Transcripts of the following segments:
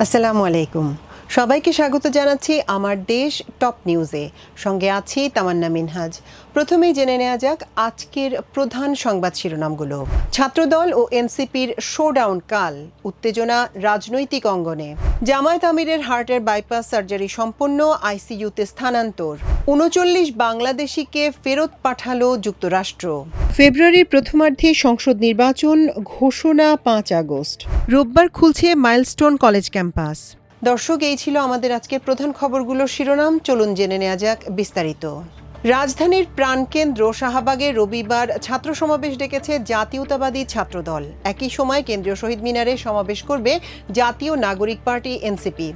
আসসালামু আলাইকুম। সবাইকে স্বাগত জানাচ্ছি আমার দেশ টপ নিউজে। সঙ্গে আছি তামান্না মিনহাজ। প্রথমেই জেনে নেওয়া যাক আজকের প্রধান সংবাদ শিরোনামগুলো। ছাত্রদল ও এনসিপির শোডাউন কাল, উত্তেজনা রাজনৈতিক অঙ্গনে। জামায়াত আমিরের হার্টের বাইপাস সার্জারি সম্পন্ন, আইসিইউতে স্থানান্তর। ৩৯ বাংলাদেশিকে ফেরত পাঠালো যুক্তরাষ্ট্র। ফেব্রুয়ারির প্রথমার্ধে সংসদ নির্বাচন ঘোষণা ৫ আগস্ট। রোববার খুলছে মাইলস্টোন কলেজ ক্যাম্পাস। দর্শক, এই ছিল আমাদের আজকের প্রধান খবরগুলোর শিরোনাম। চলুন জেনে নেওয়া যাক বিস্তারিত। রাজধানীর প্রাণকেন্দ্র শাহবাগে রবিবার ছাত্র সমাবেশ ডেকেছে জাতীয়তাবাদী ছাত্রদল। একই সময় কেন্দ্রীয় শহীদ মিনারে সমাবেশ করবে জাতীয় নাগরিক পার্টি এনসিপি।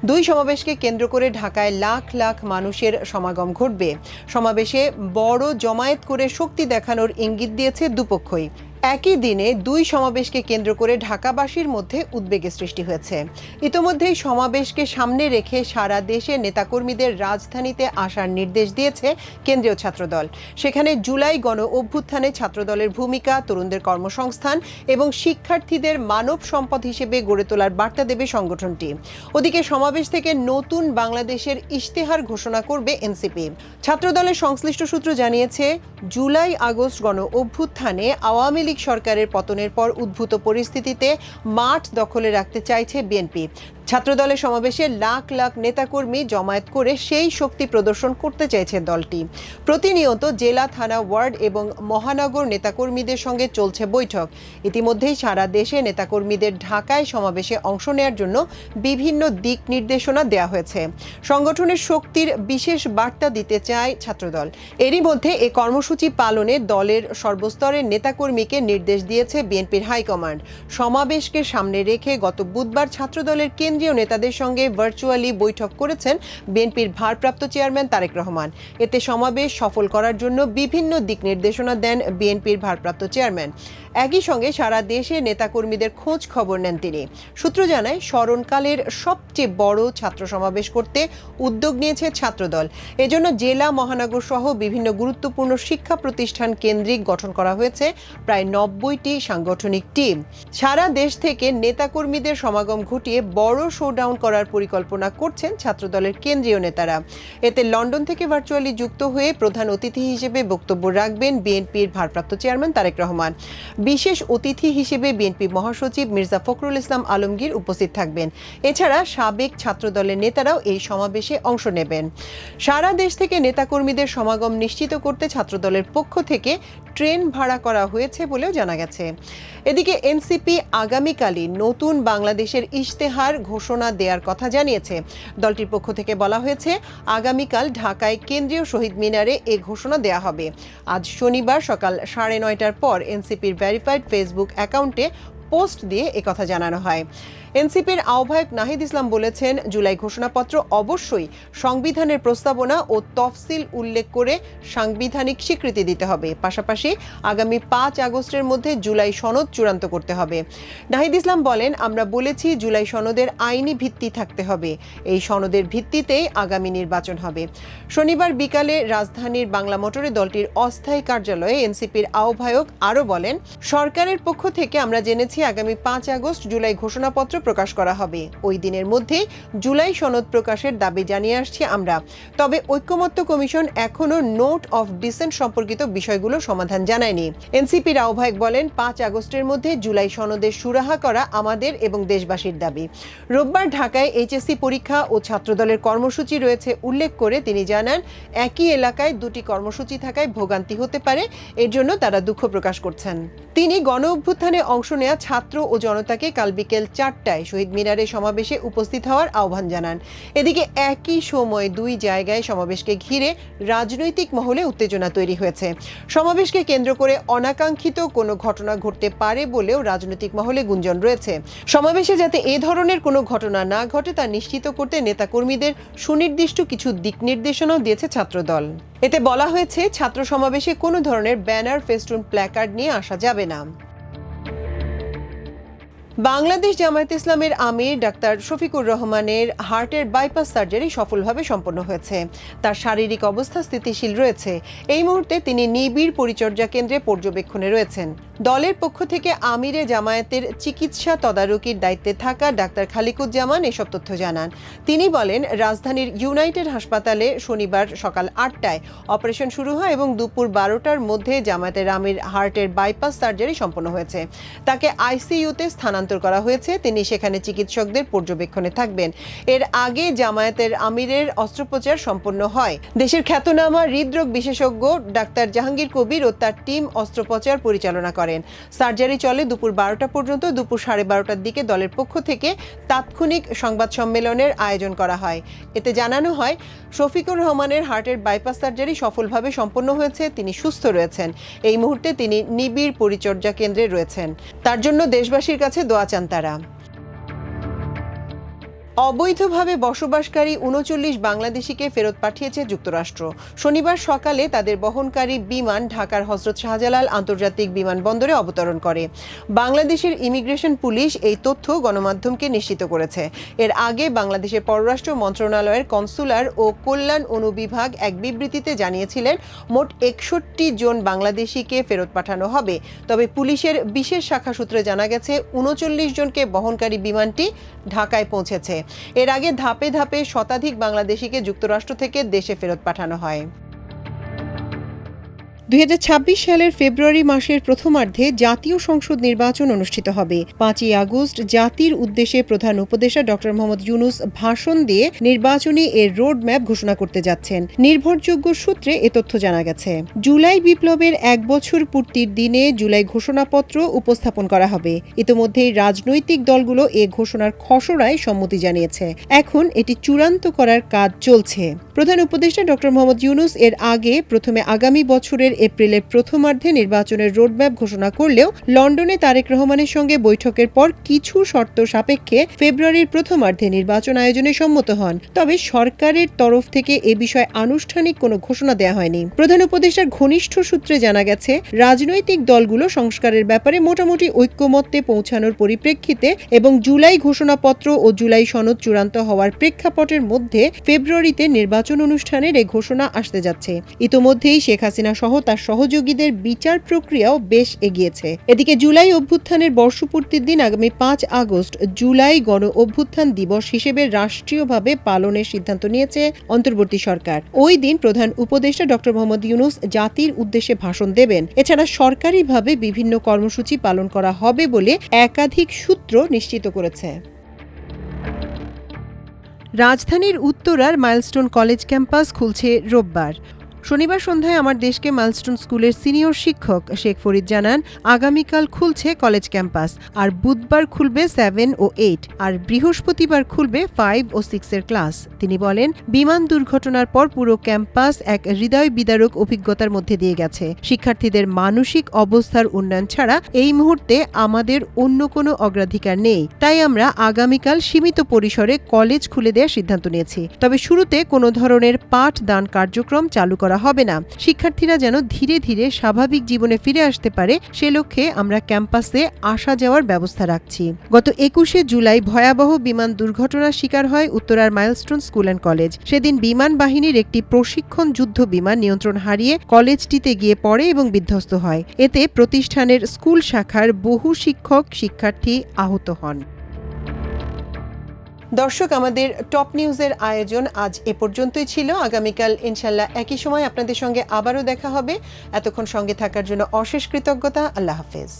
দুই সমাবেশকে কেন্দ্র করে ঢাকায় লাখ লাখ মানুষের সমাগম ঘটবে। সমাবেশে বড় জমায়েত করে শক্তি দেখানোর ইঙ্গিত দিয়েছে দুপক্ষই। একই দিনে দুই সমাবেশকে কেন্দ্র করে ঢাকাবাসীর মধ্যে উদ্বেগের সৃষ্টি হয়েছে। ইতোমধ্যেই সমাবেশকে সামনে রেখে সারা দেশে নেতাকর্মীদের রাজধানীতে আসার নির্দেশ দিয়েছে কেন্দ্রীয় ছাত্রদল। সেখানে জুলাই গণ অভ্যুত্থানে ছাত্রদলের ভূমিকা, তরুণদের কর্মসংস্থান এবং শিক্ষার্থীদের মানব সম্পদ হিসেবে গড়ে তোলার বার্তা দেবে সংগঠনটি। ওদিকে সমাবেশ থেকে নতুন বাংলাদেশের ইশতেহার ঘোষণা করবে এনসিপি। ছাত্রদলের সংশ্লিষ্ট সূত্র জানিয়েছে, জুলাই আগস্ট গণ অভ্যুত্থানে আওয়ামী লীগ সরকারের পতনের পর উদ্ভূত পরিস্থিতিতে মাঠ দখলে রাখতে চাইছে বিএনপি। ছাত্রদলের সমাবেশে লাখ লাখ নেতাকর্মী জমায়েত করে সেই শক্তি প্রদর্শন করতে চাইছে দলটি। প্রতিনিয়ত জেলা, থানা, ওয়ার্ড এবং মহানগর নেতাকর্মীদের সঙ্গে চলছে বৈঠক। ইতিমধ্যেই সারা দেশে নেতাকর্মীদের ঢাকায় সমাবেশে অংশ নেওয়ার জন্য বিভিন্ন দিক নির্দেশনা দেওয়া হয়েছে। সংগঠনের শক্তির বিশেষ বার্তা দিতে চায় ছাত্রদল। এরই মধ্যে এ কর্মসূচি পালনে দলের সর্বস্তরের নেতাকর্মীকে নির্দেশ দিয়েছে বিএনপির হাইকমান্ড। সমাবেশকে সামনে রেখে গত বুধবার ছাত্রদলের কেন্দ্রীয় নেতাদের সঙ্গে ভার্চুয়ালি বৈঠক করেছেন বিএনপির ভারপ্রাপ্ত চেয়ারম্যান তারেক রহমান। এতে সমাবেশ সফল করার জন্য বিভিন্ন দিক নির্দেশনা দেন বিএনপির ভারপ্রাপ্ত চেয়ারম্যান। একই সঙ্গে সারা দেশে নেতাকর্মীদের খোঁজ খবর নেন তিনি। সূত্র জানায়, স্মরণকালের সবচেয়ে বড় ছাত্র সমাবেশ করতে উদ্যোগ নিয়েছে ছাত্রদল। এজন্য জেলা, মহানগর সহ বিভিন্ন গুরুত্বপূর্ণ শিক্ষা প্রতিষ্ঠান কেন্দ্রিক গঠন করা হয়েছে প্রায় ৯০টি সাংগঠনিক টিম। সারা দেশ থেকে নেতাকর্মীদের সমাগম ঘটিয়ে বড় শোডাউন করার পরিকল্পনা করছেন ছাত্রদলের কেন্দ্রীয় নেতারা। এতে লন্ডন থেকে ভার্চুয়ালি যুক্ত হয়ে প্রধান অতিথি হিসেবে বক্তব্য রাখবেন বিএনপির ভারপ্রাপ্ত চেয়ারম্যান তারেক রহমান। বিশেষ অতিথি হিসেবে বিএনপি মহাসচিব মির্জা ফখরুল ইসলাম আলমগীর উপস্থিত থাকবেন। এছাড়া সাবেক ছাত্রদলের নেতারাও এই সমাবেশে অংশ নেবেন। সারা দেশ থেকে নেতাকর্মীদের সমাগম নিশ্চিত করতে ছাত্রদলের পক্ষ থেকে ট্রেন ভাড়া করা হয়েছে বলেও জানা গেছে। এদিকে এনসিপি আগামীকালই নতুন বাংলাদেশের ইশতেহার ঘোষণা দেওয়ার কথা জানিয়েছে। দলটির পক্ষ থেকে বলা হয়েছে, আগামীকাল ঢাকায় কেন্দ্রীয় শহীদ মিনারে এ ঘোষণা দেওয়া হবে। আজ শনিবার সকাল 9:30টার পর এনসিপির ভেরিফাইড ফেসবুক অ্যাকাউন্টে পোস্ট দিয়ে একথা জানানো হয়। এনসিপির আহ্বায়ক নাহিদ ইসলাম বলেছেন, জুলাই ঘোষণাপত্র অবশ্যই সংবিধানের প্রস্তাবনা ও তফসিল উল্লেখ করে সাংবিধানিক স্বীকৃতি দিতে হবে। পাশাপাশি আগামী ৫ আগস্টের মধ্যে জুলাই সনদ চূড়ান্ত করতে হবে। নাহিদ ইসলাম বলেন, আমরা বলেছি জুলাই সনদের আইনি ভিত্তি থাকতে হবে। এই সনদের ভিত্তিতেই আগামী নির্বাচন হবে। শনিবার বিকালে রাজধানীর বাংলা মোটরে দলটির অস্থায়ী কার্যালয়ে এনসিপির আহ্বায়ক আরও বলেন, সরকারের পক্ষ থেকে আমরা জেনেছি আগামী ৫ আগস্ট জুলাই ঘোষণাপত্র প্রকাশ করা হবে। ওই দিনের মধ্যে জুলাই সনদ প্রকাশের দাবি জানিয়ে আসছি আমরা। তবে ঐকমত্য কমিশন এখনো নোট অফ ডিসেন্ট সম্পর্কিত বিষয়গুলো সমাধান জানায়নি। এনসিপির আহ্বায়ক বলেন, ৫ আগস্টের মধ্যে জুলাই সনদের সুরাহা করা আমাদের এবং দেশবাসীর দাবি। রোববার ঢাকায় এইচএসসি পরীক্ষা ও ছাত্রদলের কর্মসূচি রয়েছে উল্লেখ করে তিনি জানান, একই এলাকায় দুটি কর্মসূচি থাকায় ভোগান্তি হতে পারে, এর জন্য তারা দুঃখ প্রকাশ করছেন। তিনি গণ অভ্যুত্থানে অংশ নেওয়া ছাত্র ও জনতাকে কাল বিকেল ৪টায় শহীদ মিনারে সমাবেশে উপস্থিত হওয়ার আহ্বান জানান। এদিকে একই সময় দুই জায়গায় সমাবেশকে ঘিরে রাজনৈতিক মহলে উত্তেজনা তৈরি হয়েছে। সমাবেশকে কেন্দ্র করে অনাকাঙ্ক্ষিত কোনো ঘটনা ঘটতে পারে বলেও রাজনৈতিক মহলে গুঞ্জন রয়েছে। সমাবেশে যাতে এ ধরনের কোনো ঘটনা না ঘটে তা নিশ্চিত করতে নেতাকর্মীদের সুনির্দিষ্ট কিছু দিক নির্দেশনাও দিয়েছে ছাত্রদল। এতে বলা হয়েছে, ছাত্র সমাবেশে কোনো ধরনের ব্যানার, ফেস্টুন, প্ল্যাকার্ড নিয়ে আসা যাবে না। বাংলাদেশ জামায়াতে ইসলামের আমির ডাক্তার শফিকুর রহমানের হার্টের বাইপাস সার্জারি সফলভাবে সম্পন্ন হয়েছে। তার শারীরিক অবস্থা স্থিতিশীল রয়েছে। এই মুহূর্তে তিনি নিবিড় পরিচর্যা কেন্দ্রে পর্যবেক্ষণে রয়েছেন। দলের পক্ষ থেকে আমিরে জামায়াতের চিকিৎসা তদারকির দায়িত্বে থাকা ডাক্তার খালিকুজ্জামান এসব তথ্য জানান। তিনি বলেন, রাজধানীর ইউনাইটেড হাসপাতালে শনিবার সকাল ৮টায় অপারেশন শুরু হয় এবং দুপুর ১২টার মধ্যে জামায়াতের আমির হার্টের বাইপাস সার্জারি সম্পন্ন হয়েছে। তাকে আইসিইউতে স্থানান্তর করা হয়েছে। তিনি সেখানে চিকিৎসকদের পর্যবেক্ষণে থাকবেন। এর আগে জামায়াতের আমিরের অস্ত্রোপচার সম্পন্ন হয়। দেশের খ্যাতনামা হৃদরোগ বিশেষজ্ঞ ডাক্তার জাহাঙ্গীর কবির ও তার টিম অস্ত্রোপচার পরিচালনা করেন। সার্জারি চলে দুপুর ১২টা পর্যন্ত। দুপুর ১২:৩০টার দিকে দলের পক্ষ থেকে তাৎক্ষণিক সংবাদ সম্মেলনের আয়োজন করা হয়। এতে জানানো হয়, শফিকুর রহমানের হার্টের বাইপাস সার্জারি সফলভাবে সম্পন্ন হয়েছে। তিনি সুস্থ রয়েছেন। এই মুহূর্তে তিনি নিবিড় পরিচর্যা কেন্দ্রে রয়েছেন। তার জন্য দেশবাসীর কাছে দোয়া চান তারা। অবৈধভাবে বসবাসকারী ৩৯ বাংলাদেশিকে ফেরত পাঠিয়েছে যুক্তরাষ্ট্র। শনিবার সকালে তাদের বহনকারী বিমান ঢাকার হযরত শাহজালাল আন্তর্জাতিক বিমানবন্দরে অবতরণ করে। বাংলাদেশের ইমিগ্রেশন পুলিশ এই তথ্য গণমাধ্যমকে নিশ্চিত করেছে। এর আগে বাংলাদেশের পররাষ্ট্র মন্ত্রণালয়ের কনসুলার ও কল্যাণ অনুবিভাগ এক বিবৃতিতে জানিয়েছিলেন, মোট ৬১ জন বাংলাদেশিকে ফেরত পাঠানো হবে। তবে পুলিশের বিশেষ শাখা সূত্রে জানা গেছে, ৩৯ জনকে বহনকারী বিমানটি ঢাকায় পৌঁছেছে। এর আগে ধাপে ধাপে শতাধিক বাংলাদেশিকে যুক্তরাষ্ট্র থেকে দেশে ফেরত পাঠানো হয়। ২০২৬ সালের ফেব্রুয়ারি মাসের প্রথমার্ধে জাতীয় সংসদ নির্বাচন অনুষ্ঠিত হবে। ৫ই আগস্ট জাতির উদ্দেশ্যে প্রধান উপদেষ্টা ডক্টর মোহাম্মদ ইউনূস ভাষণ দিয়ে নির্বাচনী এর রোড ম্যাপ ঘোষণা করতে যাচ্ছেন। নির্ভরযোগ্য সূত্রে এ তথ্য জানা গেছে। জুলাই বিপ্লবের ১ বছর পূর্তির দিনে জুলাই ঘোষণাপত্র উপস্থাপন করা হবে। ইতোমধ্যেই রাজনৈতিক দলগুলো এ ঘোষণার খসড়ায় সম্মতি জানিয়েছে। এখন এটি চূড়ান্ত করার কাজ চলছে। প্রধান উপদেষ্টা ডক্টর মোহাম্মদ ইউনূস এর আগে প্রথমে আগামী বছরের এপ্রিলের প্রথমার্ধে নির্বাচনের রোডম্যাপ ঘোষণা করলেও লন্ডনে তারেক রহমানের সঙ্গে বৈঠকের পর কিছু শর্ত সাপেক্ষে ফেব্রুয়ারির প্রথমার্ধে নির্বাচন আয়োজনে সম্মত হন। তবে সরকারের তরফ থেকে এ বিষয়ে আনুষ্ঠানিক কোনো ঘোষণা দেওয়া হয়নি। প্রধান উপদেষ্টার ঘনিষ্ঠ সূত্রে জানা গেছে, রাজনৈতিক দলগুলো সংস্কারের ব্যাপারে মোটামুটি ঐক্যমত্যে পৌঁছানোর পরিপ্রেক্ষিতে এবং জুলাই ঘোষণাপত্র ও জুলাই সনদ চূড়ান্ত হওয়ার প্রেক্ষাপটের মধ্যে ফেব্রুয়ারিতে নির্বাচন অনুষ্ঠানের এই ঘোষণা আসতে যাচ্ছে। ইতোমধ্যেই শেখ হাসিনা সহ তার সহযোগীদের বিচার প্রক্রিয়াও বেশ এগিয়েছে। এদিকে জুলাই অভ্যুত্থানের বর্ষপূর্তির দিন আগামী ৫ আগস্ট জুলাই গণ অভ্যুত্থান দিবস হিসেবে রাষ্ট্রীয়ভাবে পালনের সিদ্ধান্ত নিয়েছে অন্তর্বর্তী সরকার। ওই দিন প্রধান উপদেষ্টা ডক্টর মোহাম্মদ ইউনূস জাতির উদ্দেশ্যে ভাষণ দেবেন। এছাড়া সরকারিভাবে বিভিন্ন কর্মসূচি পালন করা হবে বলে একাধিক সূত্র নিশ্চিত করেছে। রাজধানীর উত্তরার মাইলস্টোন কলেজ ক্যাম্পাস খুলছে রোববার। শনিবার সন্ধ্যায় আমার দেশকে মাইলস্টোন স্কুলের সিনিয়র শিক্ষক শেখ ফরিদ জানান, আগামীকাল খুলছে কলেজ ক্যাম্পাস, আর বুধবার খুলবে 7 ও 8, আর বৃহস্পতিবার খুলবে 5 ও 6 এর ক্লাস। তিনি বলেন, বিমান দুর্ঘটনার পর পুরো ক্যাম্পাস এক হৃদয় বিদারক অভিজ্ঞতার মধ্যে দিয়ে গেছে। শিক্ষার্থীদের মানসিক অবস্থার উন্নয়ন ছাড়া এই মুহূর্তে আমাদের অন্য কোনো অগ্রাধিকার নেই। তাই আমরা আগামীকাল সীমিত পরিসরে কলেজ খুলে দেওয়ার সিদ্ধান্ত নিয়েছি। তবে শুরুতে কোনো ধরনের পাঠদান কার্যক্রম চালু করা হবে না। শিক্ষার্থীরা যেন ধীরে ধীরে স্বাভাবিক জীবনে ফিরে আসতে পারে, সে লক্ষ্যে আমরা ক্যাম্পাসে আসা যাওয়ার ব্যবস্থা রাখছি। গত ২১শে জুলাই ভয়াবহ বিমান দুর্ঘটনার শিকার হয় উত্তরার মাইলস্টোন স্কুল অ্যান্ড কলেজ। সেদিন বিমান বাহিনীর একটি প্রশিক্ষণ যুদ্ধ বিমান নিয়ন্ত্রণ হারিয়ে কলেজটিতে গিয়ে পড়ে এবং বিধ্বস্ত হয়। এতে প্রতিষ্ঠানের স্কুল শাখার বহু শিক্ষক শিক্ষার্থী আহত হন। দর্শক, আমাদের টপ নিউজের আয়োজন আজ এ পর্যন্তই ছিল। আগামীকাল ইনশাল্লাহ একই সময় আপনাদের সঙ্গে আবারও দেখা হবে। এতক্ষণ সঙ্গে থাকার জন্য অশেষ কৃতজ্ঞতা। আল্লাহ হাফেজ।